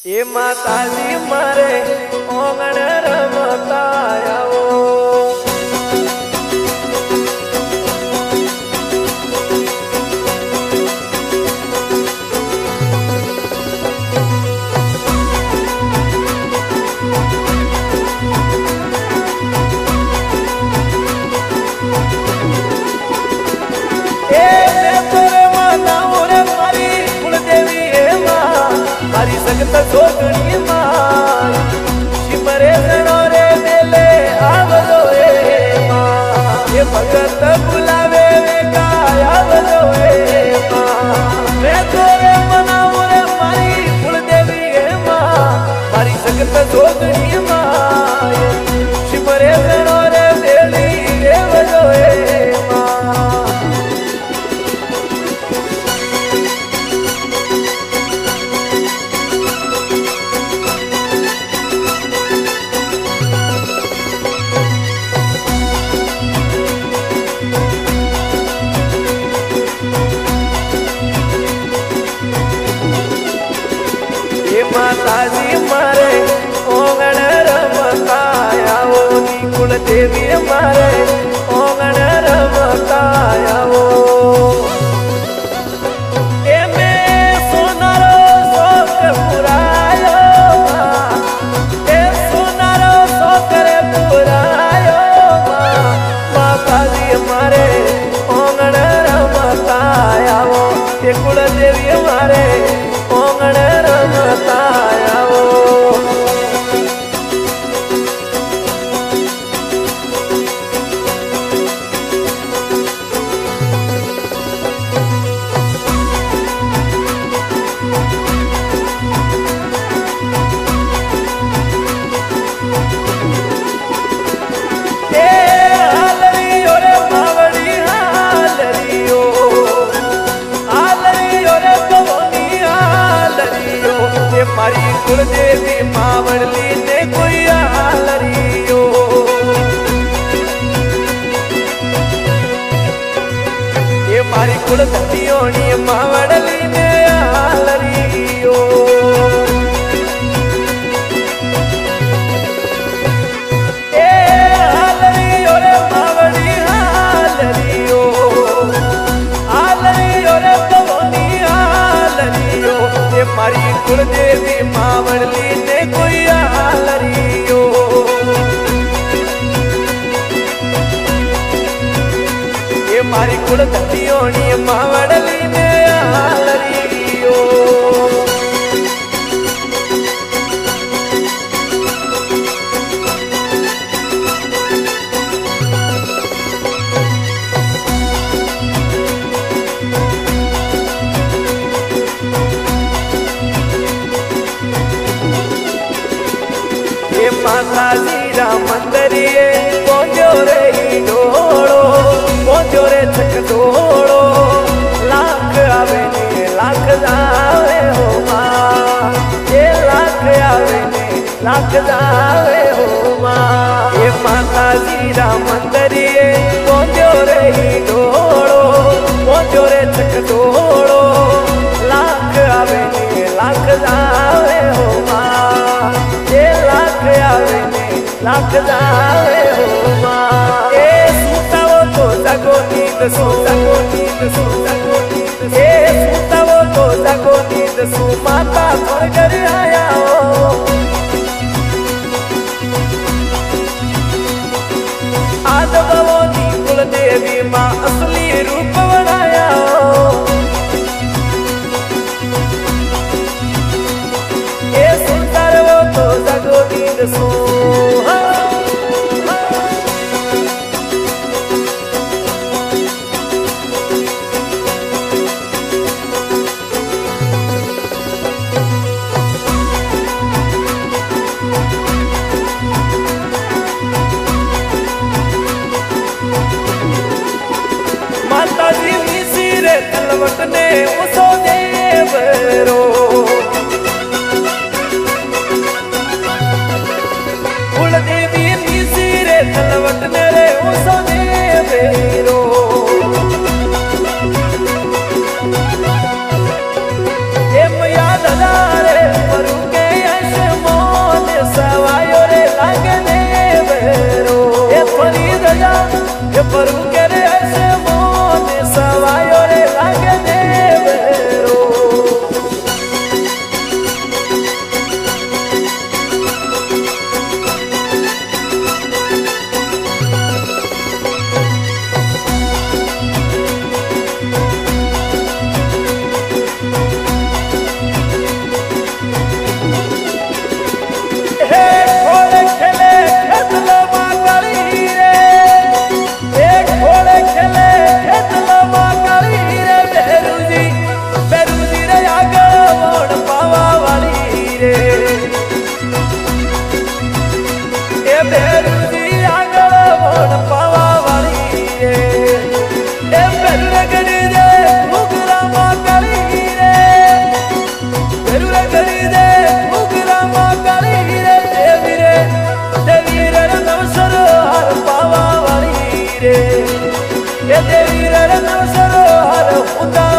એ માતાજી મારે ઓગણ રમતા આવો સગત જોગણી માં શિમરે જણો રે મેલે આવજો એ માં એ ભગત બોલાવે ગાય આવજો એ માં મેં તો રે મનાવું રે મારી કુળદેવી એ માં મારી સગત જોગણી માં શિમરે જણો રે મેલી આવજો એ માતાજી મારે ઓગણ રમતા આવો ની કુળદેવી મારે ઓગણ રમતા આવો એ મેં સોનારો શોક પુરાયો એ સોનારો શોક રે પુરાયો માતાજી મારે ઓગણ રમતા આવો એ કુળદેવી મારે ઓગણ રમતા આવો મારી કુળદેવી માવડલી ને કોઈ આલરીઓ એ મારી કુળદેવીઓની માવડલી ને આલરીઓ એ આલરીઓ રે માવડી આલરીઓ આલરીઓ રે પવની આલરીઓ એ મારી કુળદેવી માવડલી ને કોઈ આલરીઓ એ મારી કુળદેવીઓની માવડલી ને આલરીઓ માતાજી રામ મંદિરે પહોંચ્યો રે ડોળો પહોંચ્યો રે છકડોળો લાખ આવે ને લાખ જાવે હો માં એ લાખ આવે ને લાખ જાવે હો માં એ માતાજી રામ મંદિરે પહોંચ્યો રે ડોળો પહોંચ્યો રે છકડોળો લાખ આવે ને લાખ જાવે હો માં એ લાખ આવે ને લાખ જાવે હો માં એ સુતાવો તો જાગો નીંદ સુતાવો નીંદ સુતાવો નીંદ એ સુતાવો તો જાગો નીંદ સુ માતા ઘર ઘર આયા હો આદગવો ની કુળદેવી માં અસલી રૂપ વણાયા હો એ સુતારવો તો જાગો નીંદ સુ માતાજી ની સિરે તલવટ ને ઉસો દેવરો એ દેવી રણ સરોહર ઉતા